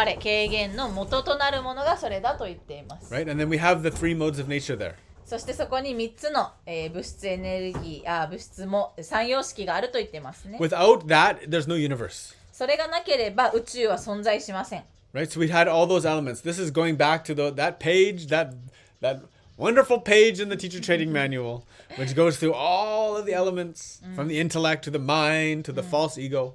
れ、軽減の元となるものがそれだと言っています。 Right? And then we have the three modes of nature there. そしてそこに3つの、物質エネルギー、物質も三様式があると言ってますね。 Without that, there's no universe. それがなければ宇宙は存在しません。 Right? So we had all those elements. This is going back to that page, that wonderful page in the teacher training manual, which goes through all of the elements from the intellect to the mind to the false ego.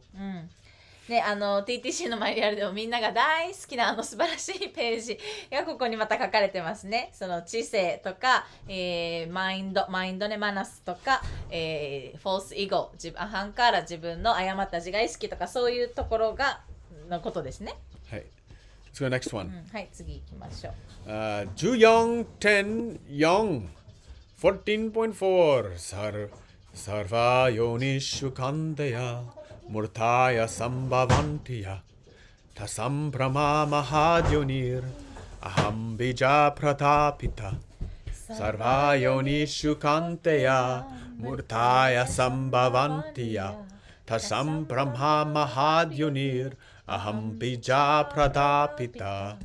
ね、TTC のマニュアルでもみんなが大好きな素晴らしいページがここにまた書かれてますね。その知性とか、マインドね、マナスとか、フォースイゴ、アハンカーラ、自分の誤った自我意識とかそういうところがのことですね。はい。Let's go next one. はい、次行きましょう。14.10 14.4 Sarva yonishu kandeya Murtaya sambhavantiya Tasam brahma mahadyonir Aham bija pratapita Sarva yonishu kanteya Murtaya sambhavantiya Tasam brahma mahadyonir Aham bija pratapita.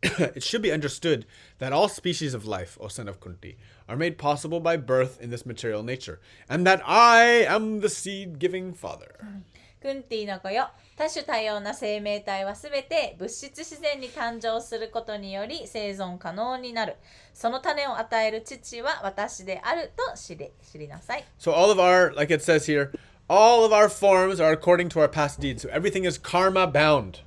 It should be understood that all species of life, O son of Kunti, are made possible by birth in this material nature, and that I am the seed-giving father. クンティの子よ、多種多様な生命体はすべて物質自然に誕生することにより生存可能になる。その種を与える父は私であると知りなさい。 So all of our, like it says here, all of our forms are according to our past deeds. So everything is karma bound.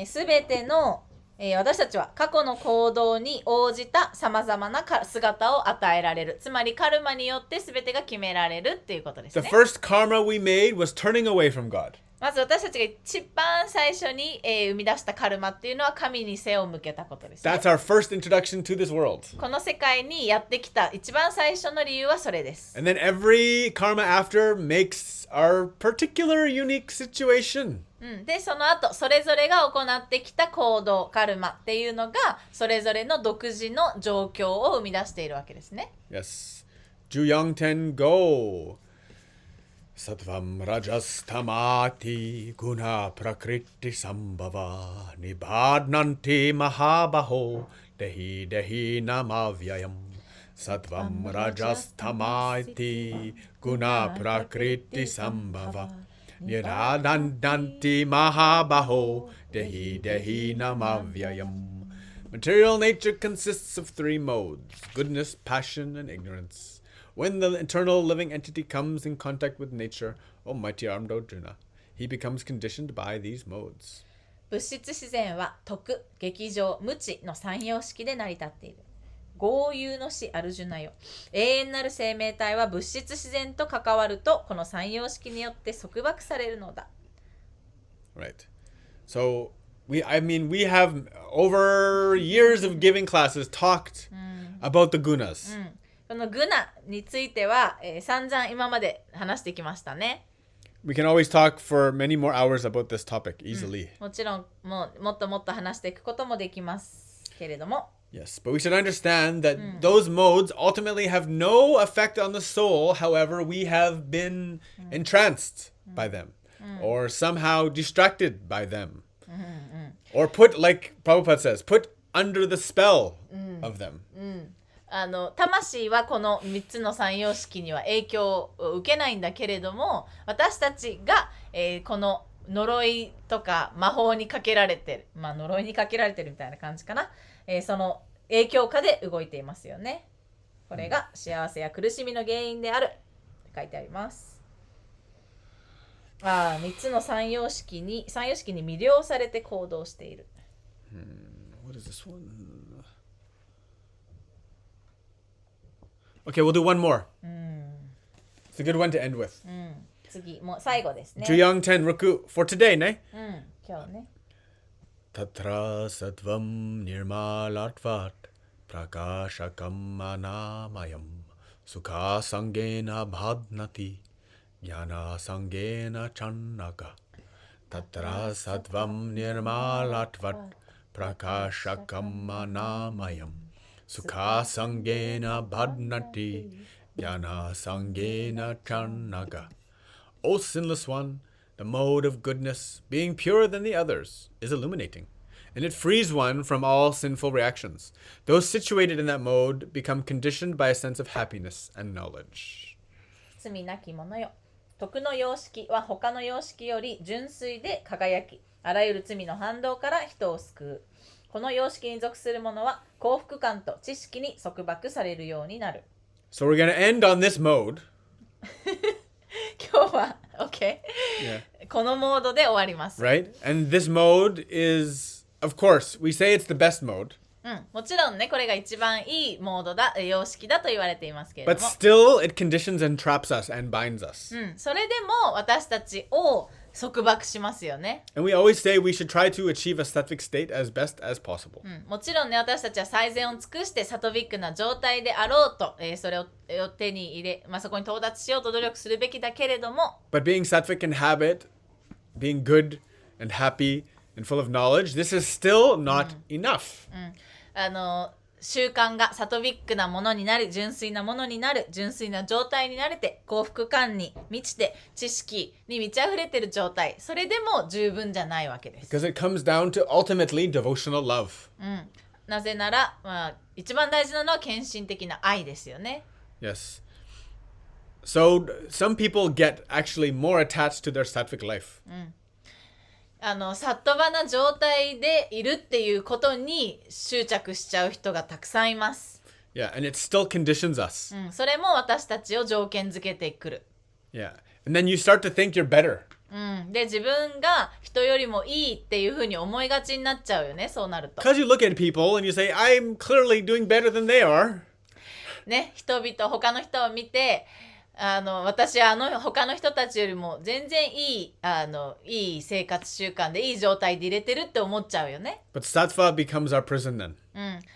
すべての私たちは過去の行動に応じたさまざまな姿を与えられる。つまりカルマによって全てが決められるっていうことです The ね。 first karma we made was turning away from God. まず私たちが一番最初に、生み出したカルマっていうのは神に背を向けたことですね。 That's our first introduction to this world. この世界にやってきた一番最初の理由はそれです。 And then every karma after makes our particular unique situation. で、その後それぞれが行ってきた行動、カルマっていうのがそれぞれの独自の状況を生み出しているわけですね。 Yes. Juyangten go. Sattvam rajas tamati guna prakriti sambhava nibadnanti mahabaho dehi dehi namavyayam. Sattvam rajas tamati guna prakriti sambhava nibadnanti mahabaho dehi dehi namavyayam. Material nature consists of three modes: goodness, passion, and ignorance. When the eternal living entity comes in contact with nature, O mighty armed Arjuna, he becomes conditioned by these modes. 物質自然は徳、劇場、無知の三様式で成り立っている。豪遊の死アルジュナよ。永遠なる生命体は物質自然と関わると、この三様式によって束縛されるのだ。Right. So we have over years of giving classes talked about the gunas. このグナについては、散々今まで話してきましたね。We can always talk for many more hours about this topic easily. もちろんもっともっと話していくこともできますけれども。Yes, but we should understand that those modes ultimately have no effect on the soul. However, we have been entranced by them or somehow distracted by them or put, like Prabhupada says, put under the spell of them. 魂はこの3つの三様式には影響を受けないんだけれども、私たちが、この呪いとか魔法にかけられてる、呪いにかけられてるみたいな感じかな、その影響下で動いていますよね。これが幸せや苦しみの原因であるって書いてあります。3つの三様式に魅了されて行動している。What is this one? Okay, we'll do one more. It's a good one to end with. 次、もう最後ですね。Juyang Ten Ruku for today, ne? 今日ね。Tatra Sattvam Nirmalatvat Prakashakam Anamayam Sukha Sangena Bhadnati Jnana Sangena Channaka Tatra Sattvam Nirmalatvat Prakashakam Anamayam Sukha Sangena Bhadnati Jnana Sangena Channaka. O sinless one, the mode of goodness, being purer than the others, is illuminating, and it frees one from all sinful reactions. Those situated in that mode become conditioned by a sense of happiness and knowledge. 罪なき者よ。徳の様式は他の様式より純粋で輝き、あらゆる罪の反動から人を救う。この様式に属する者は幸福感と知識に束縛されるようになる。So we're going to end on this mode. 今日は OK、Yeah. このモードで終わります。Right? And this mode is, of course, we say it's the best mode. もちろんね、これが一番いいモードだ、様式だと言われていますけれど But も。still, it conditions and traps us and binds us. それでも私たちを束縛しますよね。And we always say we should try to achieve a sattvic state as best as possible. もちろんね、私たちは最善を尽くしてサトビックな状態であろうと、それを手に入れ、そこに到達しようと努力するべきだけれども、But being sattvic in habit, being good and happy and full of knowledge, this is still not enough. 習慣がサトビックなものになる、純粋なものになる、純粋な状態になれて、幸福感に満ちて、知識に満ち溢れている状態、それでも十分じゃないわけです。Because it comes down to ultimately devotional love. なぜなら、一番大事なのは献身的な愛ですよね。Yes. So some people get actually more attached to their sattvic life. サットバな状態でいるっていうことに執着しちゃう人がたくさんいます。Yeah, and it still conditions us. それも私たちを条件づけてくる。Yeah. And then you start to think you're better. で、自分が人よりもいいっていうふうに思いがちになっちゃうよね、そうなると。Because you look at people and you say, I'm clearly doing better than they are. ね、他の人を見て、私は他の人たちよりも全然いい生活習慣でいい状態で入れてるって思っちゃうよね。But sattva becomes our prison then.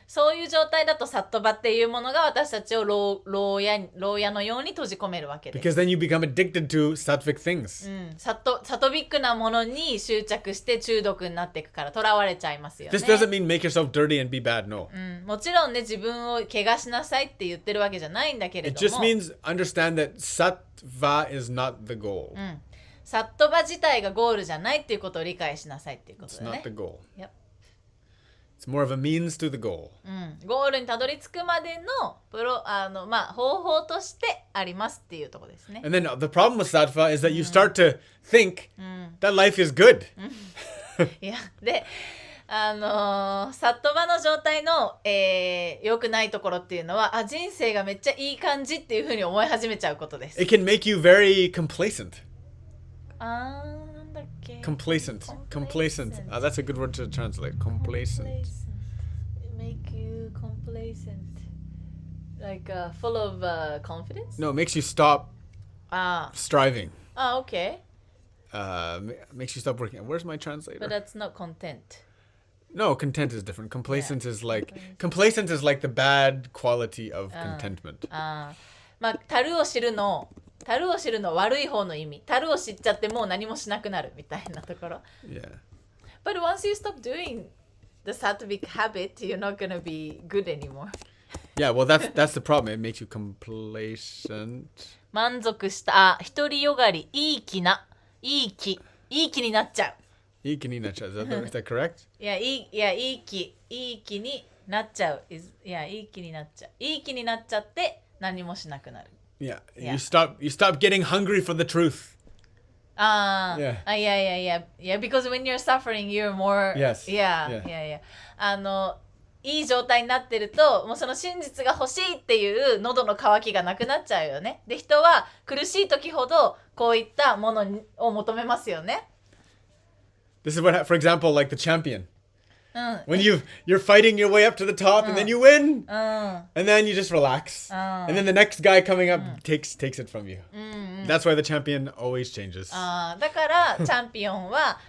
そういう状態だとサットバっていうものが私たちを牢屋のように閉じ込めるわけです。Because then you become addicted to sattvic things. サトビックなものに執着して中毒になっていくから囚われちゃいますよね。This doesn't mean make yourself dirty and be bad, no. もちろんね、自分を怪我しなさいって言ってるわけじゃないんだけれ It ども。 just means understand that sattva is not the goal. サットバ自体がゴールじゃないっていうことを理解しなさいっていうこと It's だ not ね the。goal. Yep. It's more of a means to the goal. ゴールにたどり着くまでの方法としてありますっていうところですね。 And then the problem with sattva is that you start to think that life is good. いやでサットバの状態の、良くないところっていうのは人生がめっちゃいい感じっていうふうに思い始めちゃうことです。 It can make you very complacent. なんだっけ Complacent. That's a good word to translate. Complacent. Make you complacent. Like full of confidence? No, it makes you stop あ striving. Okay. Makes you stop working. Where's my translator? But that's not content. No, content is different. Complacent is like the bad quality of contentment. 樽を知るの悪い方の意味。樽を知っちゃってもう何もしなくなるみたいなところ。Yeah. But once you stop doing the sattvic habit, you're not gonna be good anymore. Yeah, well that's the problem. It makes you complacent. 満足した独りよがりいい気になっちゃう。Is that correct? いい気になっちゃう。いや、いい気になっちゃう。いい気になっちゃって何もしなくなる。Yeah. Yeah. You stop getting hungry for the truth. ああ、Yeah. いやいや、because when you're suffering, you're more, Yes. yeah, Yeah. いい状態になってると、もうその真実が欲しいっていう喉の渇きがなくなっちゃうよね。で、人は苦しい時ほどこういったものを求めますよね。This is what, for example, like the champion. うん。 When you're fighting your way up to the top and then you win, うん。 and then you just relax, and then the next guy coming up takes it from you. That's why the champion always changes. だからチャンピオンは、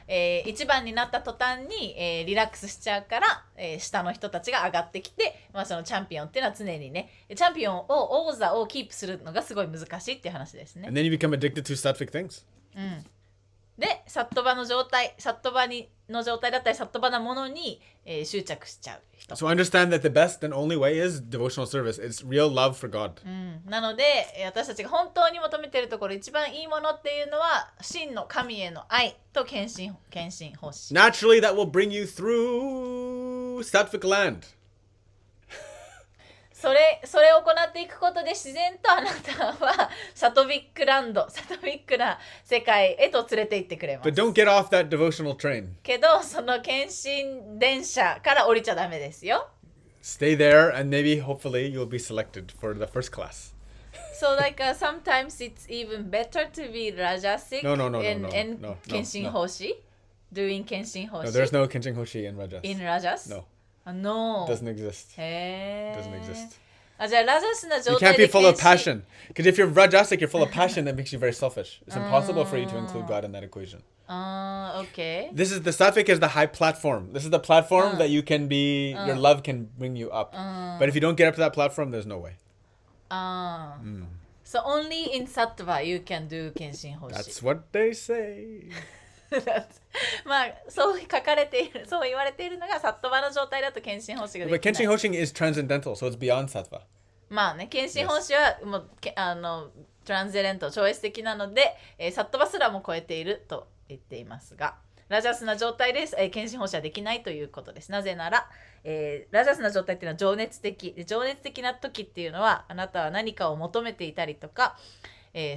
一番になった途端に、リラックスしちゃうから、下の人たちが上がってきて、まあ、そのチャンピオンっていうのは常にねチャンピオンを王座をキープするのがすごい難しいっていう話ですね。 And then you become addicted to sattvic things. でサットバの状態だったりサットバなものに、執着しちゃう人。 So understand that the best and only way is devotional service. It's real love for God. なので私たちが本当に求めているところ一番いいものっていうのは真の神への愛と献身奉仕。 Naturally, that will bring you through sattvic land. それを行っていくことで自然とあなたはサトビックランド、サトビックな世界へと連れて行ってくれます。 But don't get off that devotional train. けどその献身電車から降りちゃダメですよ。 Stay there and maybe, hopefully, you'll be selected for the first class. So like sometimes it's even better to be rajasic No. and 献身奉仕 doing 献身奉 No, 仕 there's no Kenshin Hoshi in Rajas. in Rajas? No, No. doesn't exist. へー Doesn't exist. じゃあラジャスな You 状 can't 態 be で full of 献身 passion. Because if you're Rajasic, you're full of passion, that makes you very selfish. It's impossible for you to include God in that equation. OK This is the sattvic is the high platform. This is the platform that you can be, your love can bring you up. But if you don't get up to that platform, there's no way. So only in Sattva you can do 献身奉仕 That's what they say. まあそう書かれているそう言われているのがサットバの状態だと献身奉仕がで But きない Kenshin Hoshin is transcendental, so it's beyond sattva. まあね献身奉仕はもうトランゼレント超越的なので、サットバすらも超えていると言っていますがラジャスな状態で、献身奉仕はできないということです。なぜなら、ラジャスな状態っていうのは情熱的な時っていうのはあなたは何かを求めていたりとか、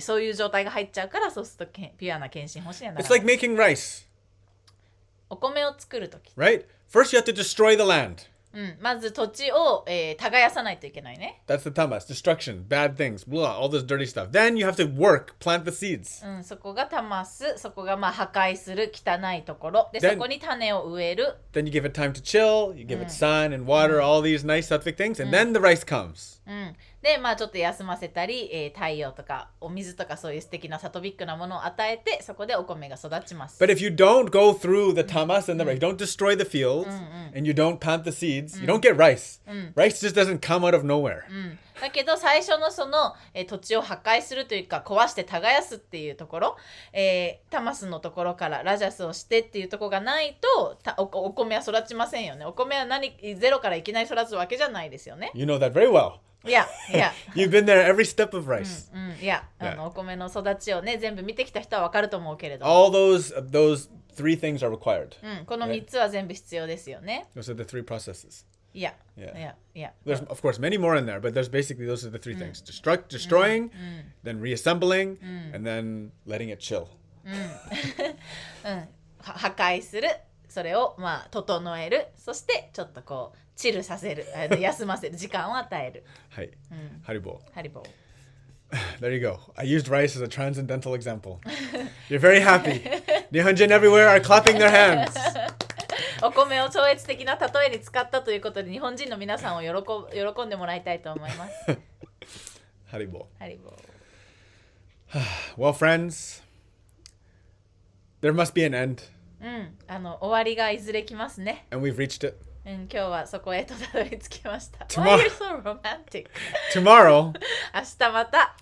そういう状態が入っちゃうからそうするとピュアな献身奉仕にはなら It's ない。 like making rice, お米を作る時、 right? First, you have to destroy the land. まず土地を、耕さないといけないね。 That's the tamas, destruction, bad things, blah, all this dirty stuff. Then you have to work, plant the seeds. そこがタマス、そこがまあ破壊する汚いところで、 Then- そこに種を植える。 Then you give it time to chill, you give it sun and water, all these nice sattvic things, and then the rice comes. でまあちょっと休ませたり、太陽とかお水とかそういう素敵なサトビックなものを与えてそこでお米が育ちます。 But if you don't go through the tamas and the rice, you don't destroy the fields, and you don't plant the seeds, you don't get rice. Rice just doesn't come out of nowhere. だけど最初のその、土地を破壊するというか壊して耕すっていうところ、タマスのところからラジャスをしてっていうところがないとお米は育ちませんよね。お米はゼロからいきなり育つわけじゃないですよね。You know that very well. いや You've been there every step of rice. いやお米の育ちをね全部見てきた人は分かると思うけれども、 All those three things are required. この3つは全部必要ですよね。 Those are the three processes. いや There's of course many more in there, but there's basically those are the three things: destroying, then reassembling, and then letting it chill. 破壊する、それをまあ整える、そしてちょっとこうチルさせる、休ませる時間を与える。Hi, Haribo. ハリボー。 There you go. I used rice as a transcendental example. You're very happy. Nihonjin everywhere are clapping their hands. お米を超越的な例えに使ったということで日本人の皆さんを喜んでもらいたいと思います。Haribo. ハリボー。 Well, friends, there must be an end, 終わりがいずれ来ますね。 and we've reached it. 今日はそこへとたどり着きました。Tomorrow- Why are you so romantic? Tomorrow 明日また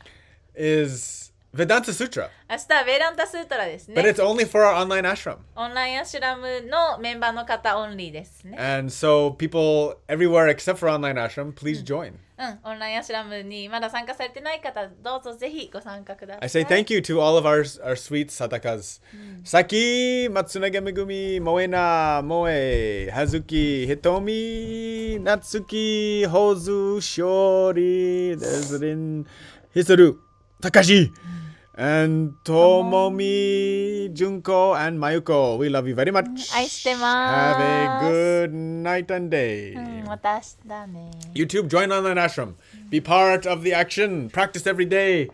is Vedanta Sutra. 明日はベーランタスートラですね。 But it's only for our online ashram. オンラインアシュラムのメンバーの方オンリーですね。 And so people everywhere except for online ashram, please join. オンラインアシュラムにまだ参加されてない方、どうぞぜひご参加ください。 I say thank you to all of our sweet satakas. Saki, Matsunage Megumi, Moena, Moe, Hazuki, Hitomi, Natsuki, Hozu, Shori, Desrin, Hisaru, Takashi, and Tomomi, Junko, and Mayuko. We love you very much. 愛してます。 Have a good night and day. また明日ね。 YouTube, join online ashram. Be part of the action. Practice every day.